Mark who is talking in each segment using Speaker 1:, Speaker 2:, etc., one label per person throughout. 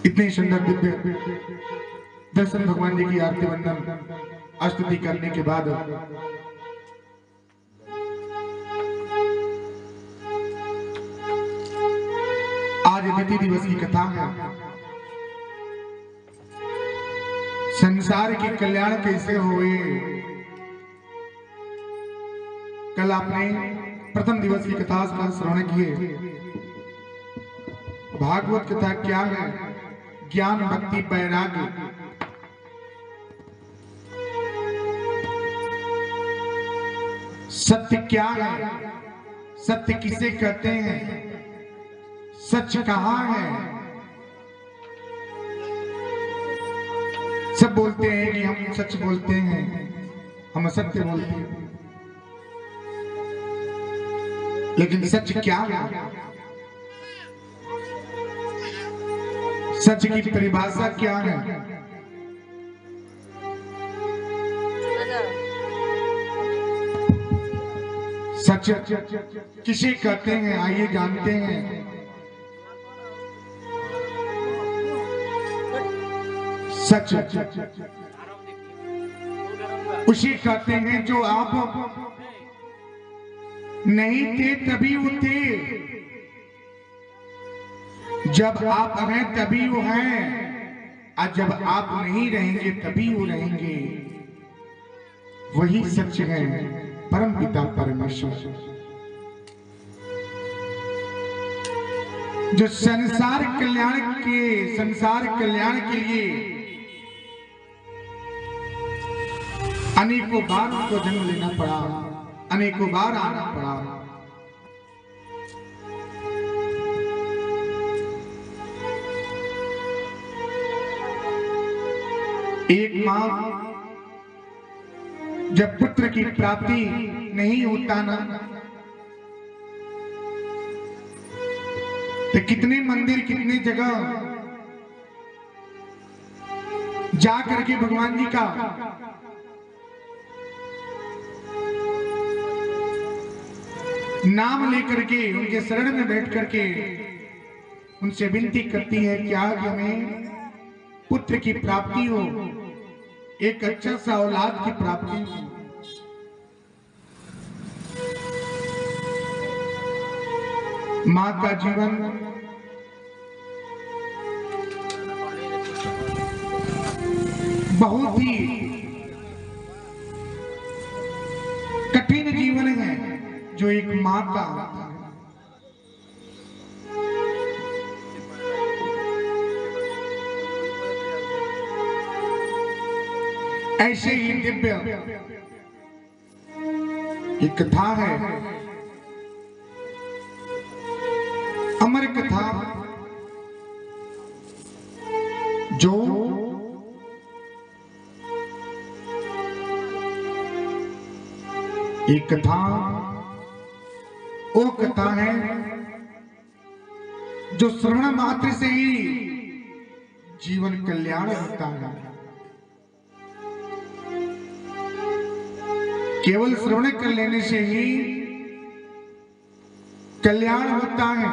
Speaker 1: इतनी सुंदर दिव्य दर्शन भगवान जी की आरती वंदन स्तुति करने के बाद आज द्वितीय दिवस की कथा है। संसार के कल्याण कैसे हुए। कल आपने प्रथम दिवस की कथा का श्रवण किए। भागवत कथा क्या है? ज्ञान भक्ति वैराग्य। सत्य क्या है? सत्य किसे कहते हैं? सच कहाँ है? सब बोलते हैं कि हम सच बोलते हैं, हम सत्य बोलते हैं, लेकिन सच क्या है? सच की परिभाषा क्या है? सच किसे कहते हैं? आइए जानते हैं। सच उसे कहते हैं जो आप नहीं थे तभी वो थे, जब आप हैं तभी वो हैं, और जब आप नहीं रहेंगे तभी वो रहेंगे। वही सच है, परम पिता परमेश्वर, जो संसार कल्याण के लिए अनेकों बार उनको जन्म लेना पड़ा, अनेकों बार आना पड़ा। एक मां जब पुत्र की प्राप्ति नहीं होता ना, तो कितने मंदिर कितने जगह जा करके भगवान जी का नाम लेकर के उनके शरण में बैठ करके उनसे विनती करती है कि आज हमें पुत्र की प्राप्ति हो, एक अच्छा सा औलाद की प्राप्ति हो। मां का जीवन बहुत ही कठिन जीवन है जो एक मां का होता है। ऐसे ही दिव्य एक कथा है, अमर कथा, जो एक कथा वो कथा है जो श्रवण मात्र से ही जीवन कल्याण होता है। केवल श्रवण कर लेने से ही कल्याण होता है।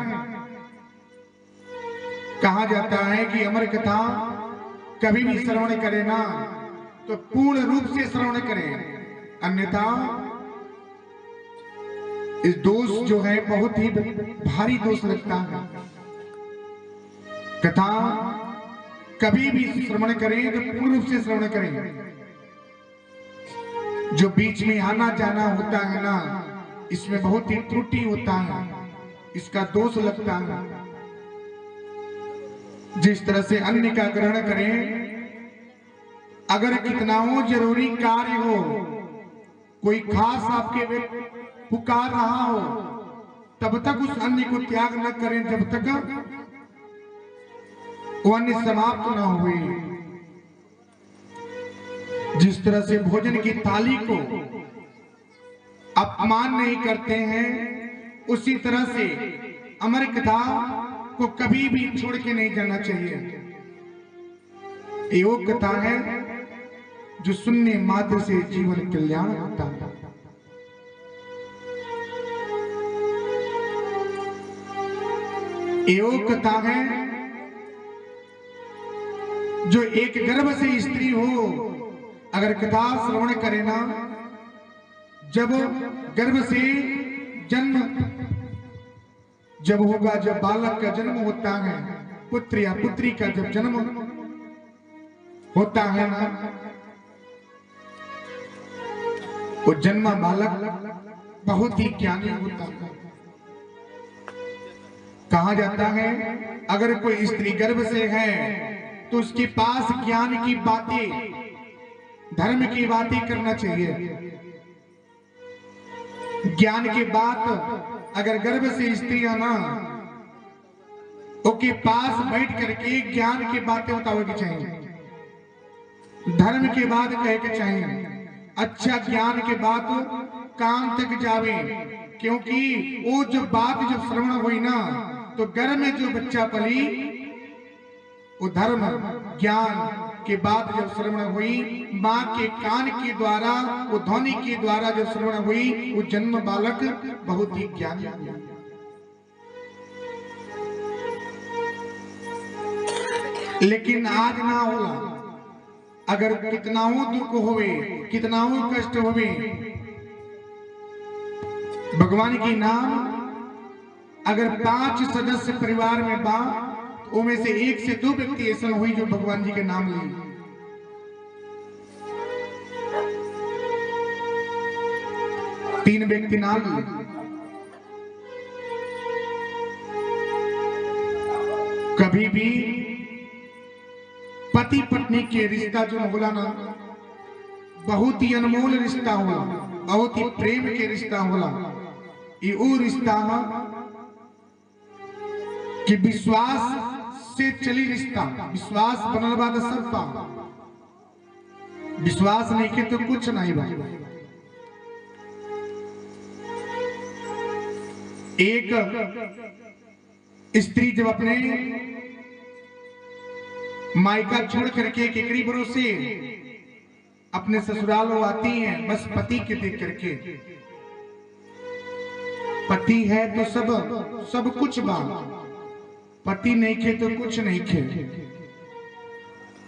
Speaker 1: कहा जाता है कि अमर कथा कभी भी श्रवण करे ना तो पूर्ण रूप से श्रवण करें, अन्यथा इस दोष जो है बहुत ही भारी दोष लगता है। कथा कभी भी श्रवण करें तो पूर्ण रूप से श्रवण करें। जो बीच में आना जाना होता है ना, इसमें बहुत ही त्रुटि होता है, इसका दोष लगता है। जिस तरह से अन्न का ग्रहण करें, अगर कितना हो जरूरी कार्य हो, कोई खास आपके पुकार रहा हो, तब तक उस अन्न को त्याग न करें जब तक वो अन्न समाप्त न हुए। जिस तरह से भोजन की थाली को अपमान नहीं करते हैं, उसी तरह से अमर कथा को कभी भी छोड़ के नहीं जाना चाहिए। ये वो कथा है जो सुनने मात्र से जीवन कल्याण होता है। ये वो कथा है जो एक गर्भ से स्त्री हो, अगर कथा श्रवण करे ना, जब गर्भ से जन्म जब होगा, जब बालक का जन्म होता है, पुत्र या पुत्री का जब जन्म होता है ना, वो जन्मा बालक बहुत ही ज्ञानी होता है। कहा जाता है अगर कोई स्त्री गर्भ से है तो उसके पास ज्ञान की बातें, धर्म की बातें करना चाहिए। ज्ञान की बात अगर गर्भ से स्त्री आना, उसके पास बैठ करके ज्ञान की बातें बतावे की चाहिए, धर्म की बात कहे के चाहिए, अच्छा ज्ञान के बात कान तक जावे। क्योंकि वो जो बात जब श्रवण हुई ना, तो गर्भ में जो बच्चा पली, वो धर्म ज्ञान के बाद जब श्रवण हुई, माँ के कान के द्वारा, वो ध्वनि के द्वारा जब श्रवण हुई, वो जन्म बालक बहुत ही ज्ञानी हुआ। लेकिन आज ना होला, अगर कितनाओ दुख होवे, कितनाओ कष्ट होवे, भगवान की नाम अगर 5 सदस्य परिवार में बा, तो उनमें से 1 से 2 व्यक्ति ऐसा हुई जो भगवान जी के नाम लिए। तीन व्यक्ति नाम लिए, कभी भी पति पत्नी के रिश्ता जो होला ना, बहुत ही अनमोल रिश्ता होला, बहुत ही प्रेम के रिश्ता होला। ये वो रिश्ता कि विश्वास से चली रिश्ता, विश्वास बनल बाद सब पा, विश्वास नहीं के तो कुछ नहीं बा। एक स्त्री जब अपने मायका छोड़ करके केकरी भरोसे अपने ससुराल आती हैं, बस पति के देख करके। पति है तो सब कुछ बा, पति नहीं खे तो कुछ नहीं खे।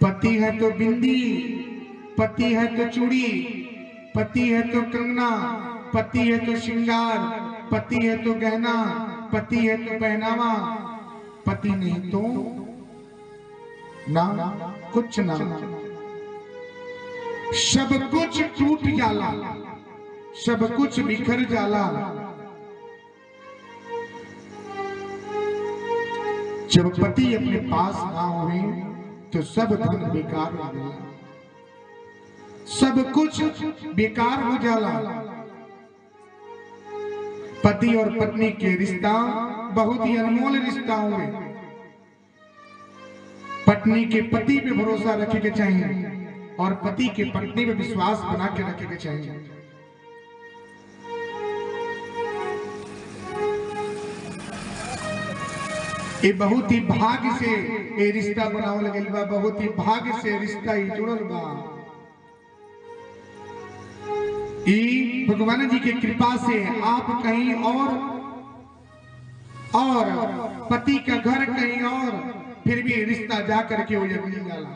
Speaker 1: पति है तो बिंदी, पति है तो चूड़ी, पति है तो कंगना, पति है तो श्रृंगार, पति है तो गहना, पति है तो पहनावा, पति नहीं तो ना कुछ ना। सब कुछ टूट जाला, सब कुछ बिखर जाला, जब पति अपने पास ना हुए तो सब धन बेकार हो गया, सब कुछ बेकार हो जाला। पति और पत्नी के रिश्ता बहुत ही अनमोल रिश्ता हुए। पत्नी के पति पे भरोसा रखे के चाहिए और पति के पत्नी पे विश्वास बना के रखे के चाहिए। ये बहुत ही भाग्य से ये रिश्ता बनावल गइल बा, बहुत ही भाग्य से रिश्ता ही जुड़ल बा। ई भगवान जी की कृपा से आप कहीं और पति का घर कहीं और, फिर भी रिश्ता जा करके वो जब मिल जाला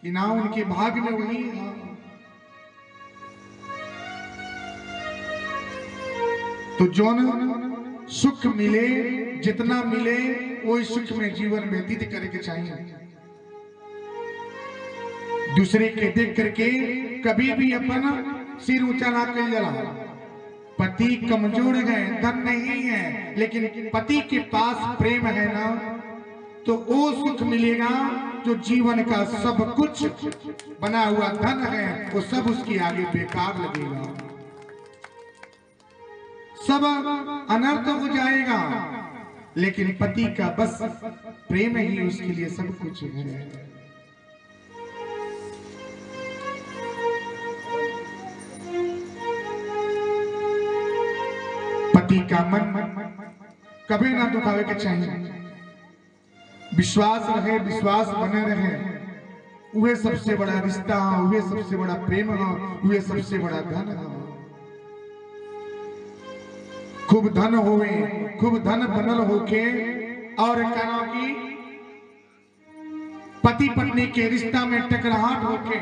Speaker 1: कि ना उनके भाग्य में वही। तो जौन सुख मिले, जितना मिले वो सुख में जीवन व्यतीत करे के चाहिए। दूसरे के देख करके कभी भी अपन सिर ऊंचा ना कर जाला। पति कमजोर है, धन नहीं है, लेकिन पति के पास प्रेम है ना, तो वो सुख मिलेगा जो जीवन का सब कुछ बना हुआ धन है वो सब उसके आगे बेकार लगेगा, सब अनर्थ हो जाएगा। लेकिन पति का बस प्रेम ही उसके लिए सब कुछ है। पति का मन कभी ना दुखावे के चाहिए, विश्वास रहे, विश्वास बने रहे, वह सबसे बड़ा रिश्ता, वह सबसे बड़ा प्रेम हो, वह सबसे बड़ा धन हो। खूब धन होवे, खूब धन बनल होके और कहो कि पति पत्नी के रिश्ता में टकराहट होके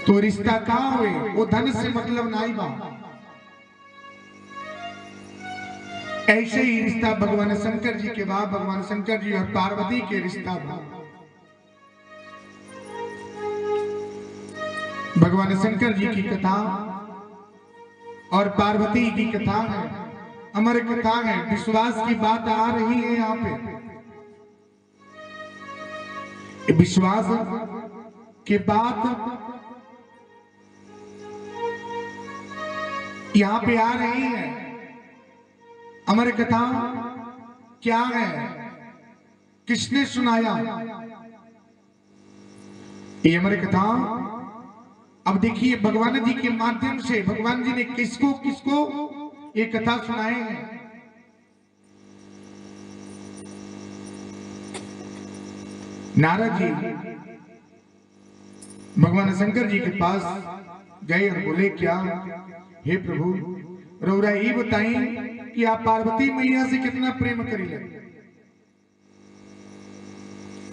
Speaker 1: तो रिश्ता कहाँ हुए, वो धन से मतलब नहीं बा। ऐसे ही रिश्ता भगवान शंकर जी के बाद भगवान शंकर जी और पार्वती के रिश्ता बा। भगवान शंकर जी की कथा और पार्वती की कथा है, अमर कथा है, विश्वास की बात आ रही है। यहाँ पे विश्वास की बात यहाँ पे आ रही है। अमर कथा क्या है, किसने सुनाया ये अमर कथा? अब देखिए भगवान जी के माध्यम से भगवान जी ने किसको किसको ये कथा सुनाए हैं। नारद जी भगवान शंकर जी के पास गए और बोले, क्या हे प्रभु, रौरा ये बताएं कि आप पार्वती मैया से कितना प्रेम करिले,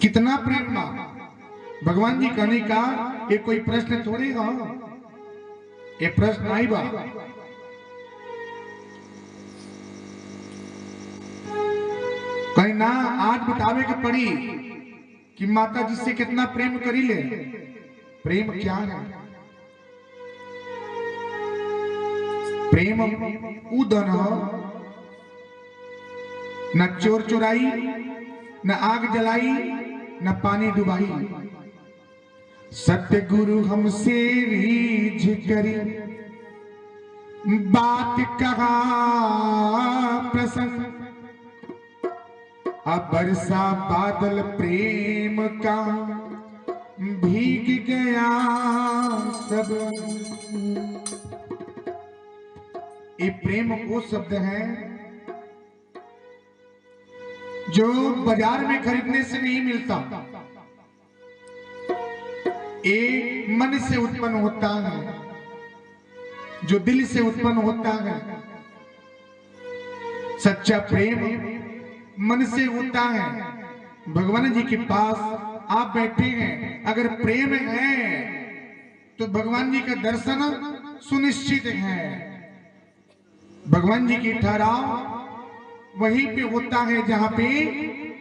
Speaker 1: कितना प्रेम बा? भगवान जी कहने का ये कोई प्रश्न थोड़ी हो, ये प्रश्न नहीं बा। कहीं ना आज बतावे के पड़ी कि माता जी से कितना प्रेम करिले। प्रेम क्या है? प्रेम उदन न चोर चुराई, न आग जलाई, न पानी डुबाई। सत्य गुरु हमसे रीझ करी, बात कहा प्रसंग। अब बरसा बादल प्रेम का, भीग गया सब। ये प्रेम वो शब्द है जो बाजार में खरीदने से नहीं मिलता, ये मन से उत्पन्न होता है, जो दिल से उत्पन्न होता है। सच्चा प्रेम मन से होता है। भगवान जी के पास आप बैठे हैं, अगर प्रेम है तो भगवान जी का दर्शन सुनिश्चित है। भगवान जी की ठहराव वहीं पे होता है जहां पे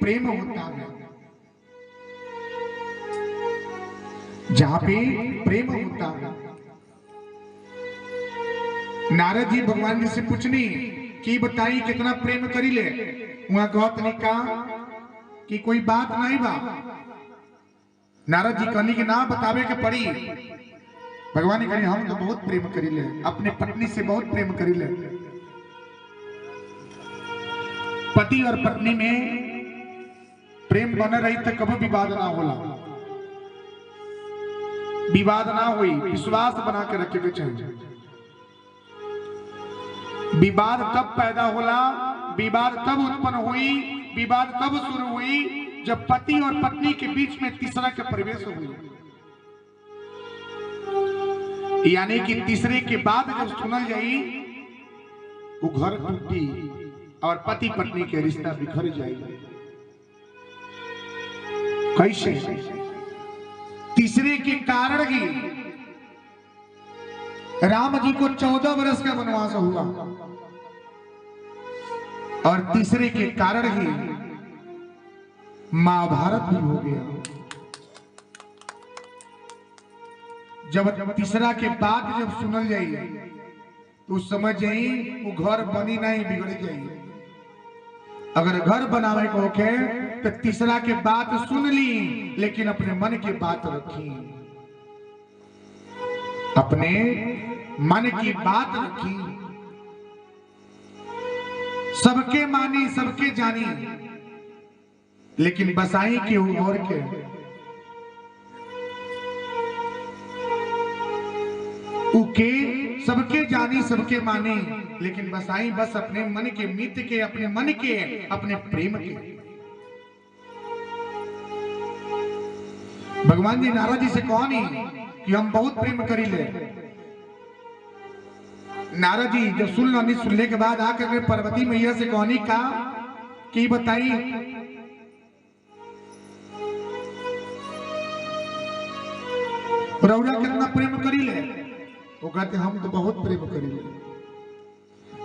Speaker 1: प्रेम होता है, जहां पे प्रेम होता है। नारद जी भगवान जी से पूछनी कि बताई कितना प्रेम करी ले। वहां कहत ने कहा कि कोई बात नहीं बा। नारद जी कहनी कि ना बतावे के पड़ी। भगवान ने कही हम तो बहुत प्रेम करी ले, अपने पत्नी से बहुत प्रेम करी ले। पति और पत्नी में प्रेम बना रही तो कभी विवाद ना होला, विवाद ना हुई, विश्वास बना के रखे के चाहिए। विवाद तब पैदा होला, विवाद तब उत्पन्न हुई, विवाद तब शुरू हुई जब पति और पत्नी के बीच में तीसरा का प्रवेश हुई। यानी कि तीसरे के बाद जब सुनल जाई वो घर टूटी और पति पत्नी के रिश्ता बिखर जाएगा। कैसे? तीसरे के कारण ही राम जी को 14 वर्ष का वनवास हुआ और तीसरे के कारण ही महाभारत भी हो गया। जब तीसरा के बाद जब सुनल जाइए तो समझ जाइए वो घर बनी नहीं, बिगड़ जाइए। अगर घर बनावे को होके तो तीसरा के बात सुन ली, लेकिन अपने मन की बात रखी, अपने मन की बात रखी। सबके मानी सबके जानी, लेकिन बसाई की और के। उके सबके जानी सबके माने, लेकिन बसाई बस अपने मन के मित्र के, अपने मन के, अपने प्रेम के। भगवान जी नारद जी से कहानी कि हम बहुत प्रेम करी ले। नारद जी जब सुनने के बाद आकर पार्वती मैया से कहानी का कि बताई रौरा कितना प्रेम करी ले? वो कहते हम तो बहुत प्रेम करी ले,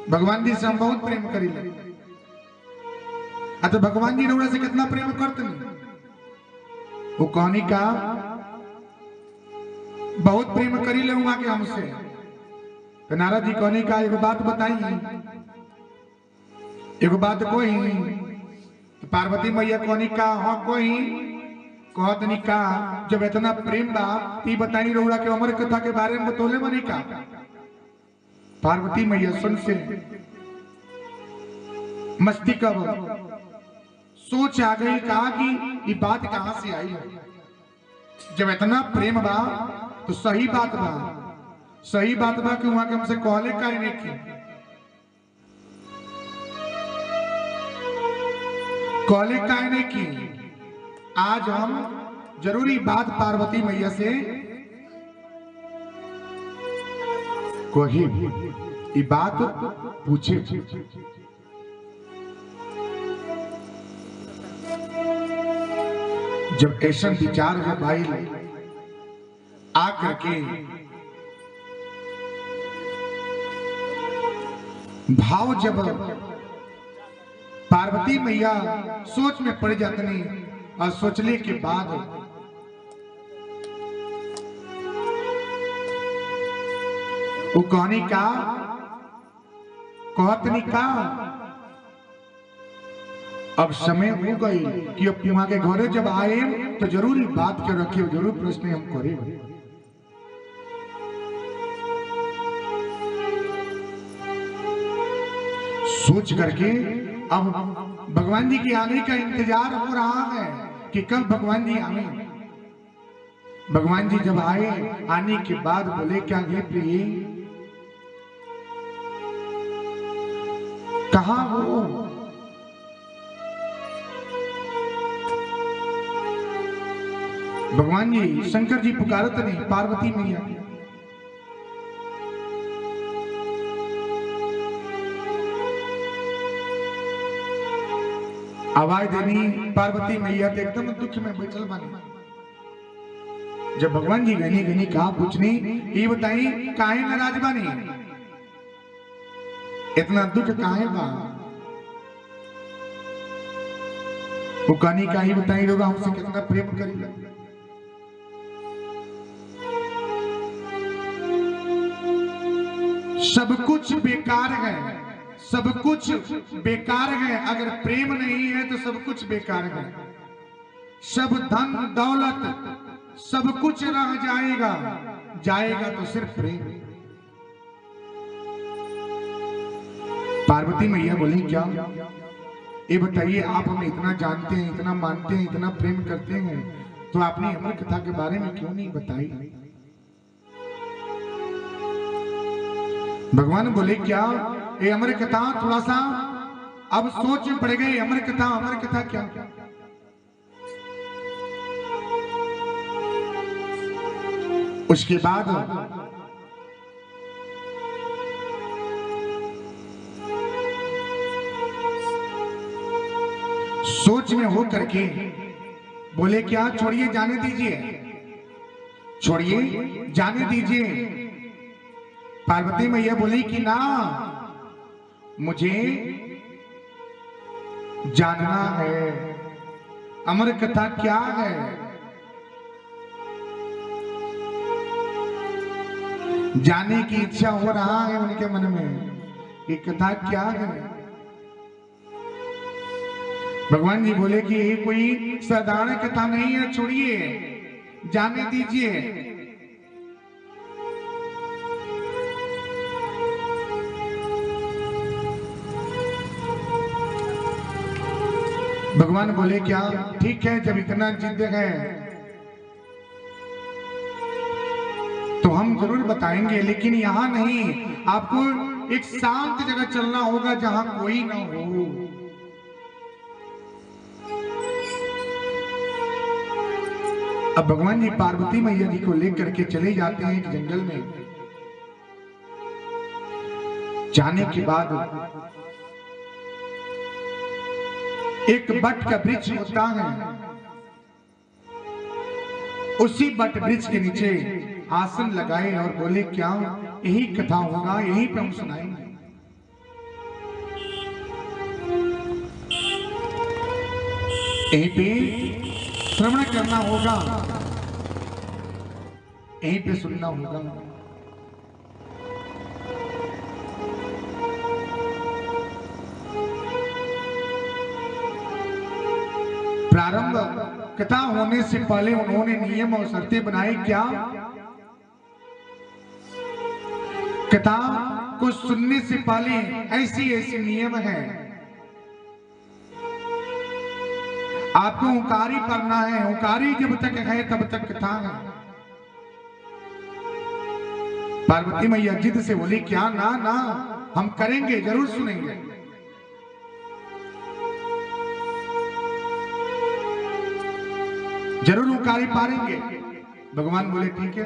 Speaker 1: भगवान जी से हम बहुत प्रेम करी ले। अच्छा भगवान जी रौरा से कितना प्रेम करते नहीं? वो कहानी का बहुत प्रेम करी ले वहां के हमसे। तो नारद जी कहने का एक बात बताई, एक बात कोई तो पार्वती मैया कहनी का हाँ कोई कहत नहीं का जब इतना प्रेम बा ती बताई रउरा के अमर कथा के बारे में बतौले बनी का। पार्वती मैया सुन से मस्ती कब सोच आ गई, कहा कि ये बात कहां से आई है? जब इतना प्रेम बा तो सही बात बा, सही बात बा कि वहां के हमसे कहले का नहीं की, कहले का नहीं की। आज हम जरूरी बात पार्वती मैया से कोई ये बात पूछे। जब ऐसा विचार है भाई आ करके भाव जब पार्वती मैया सोच में पड़ जाते नहीं और सोचने के बाद वो कहानी का कहतनी का अब समय हो गई कि अब वहां के घरे जब आए तो जरूर बात के रखे, जरूर प्रश्न हम करें। सोच करके अब भगवान जी के आने का इंतजार हो रहा है कि कब भगवान जी आए। भगवान जी जब आए, आने के बाद बोले क्या हे प्रिय कहां हो? भगवान जी शंकर जी पुकारत नहीं पार्वती मैया, आवाज देनी पार्वती मैया तो एकदम दुख में बैठल बनी। जब भगवान जी गनी गनी कहा पूछनी ये बताई काहे नाराज बानी, इतना दुख काहे बा? वो कहानी का ही बताई लोग हमसे कितना प्रेम करी। सब कुछ बेकार है, सब कुछ बेकार है, अगर प्रेम नहीं है तो सब कुछ बेकार है। सब धन दौलत सब कुछ रह जाएगा, जाएगा तो सिर्फ प्रेम। पार्वती मैया बोली क्या ये बताइए, आप हमें इतना जानते हैं, इतना मानते हैं, इतना प्रेम करते हैं, तो आपने अमर कथा के बारे में क्यों नहीं बताई? भगवान बोले क्या ये अमर कथा थोड़ा सा अब सोच में पड़ गए। अमर कथा क्या? उसके बाद सोच में हो करके बोले क्या छोड़िए जाने दीजिए, छोड़िए जाने दीजिए। पार्वती मैया बोली कि ना मुझे जानना है अमर कथा क्या है। जानने की इच्छा हो रहा है उनके मन में कि कथा क्या है। भगवान जी बोले कि ये कोई साधारण कथा नहीं है, छोड़िए जाने दीजिए। भगवान बोले क्या ठीक है, जब इतना जिद है तो हम जरूर बताएंगे, लेकिन यहाँ नहीं, आपको एक शांत जगह चलना होगा जहां कोई ना हो। अब भगवान जी पार्वती मैया जी को लेकर के चले जाते हैं एक जंगल में। जाने के बाद एक बट का वृक्ष होता है, उसी बट वृक्ष के नीचे आसन लगाए और बोले, क्या यही कथा होगा, यही पे हम सुनाएंगे। यहीं पे श्रवण करना होगा, यहीं पे सुनना होगा। प्रारंभ कथा होने से पहले उन्होंने नियम और शर्तें बनाई। क्या? कथा को सुनने से पहले ऐसी ऐसी नियम है। आपको ओंकारी पढ़ना है, ओंकारी जब तक है तब तक कथा है। पार्वती मैया जिद से बोली, क्या? ना ना, हम करेंगे, जरूर सुनेंगे। जरूर ओंकारी पारेंगे। भगवान बोले, ठीक है।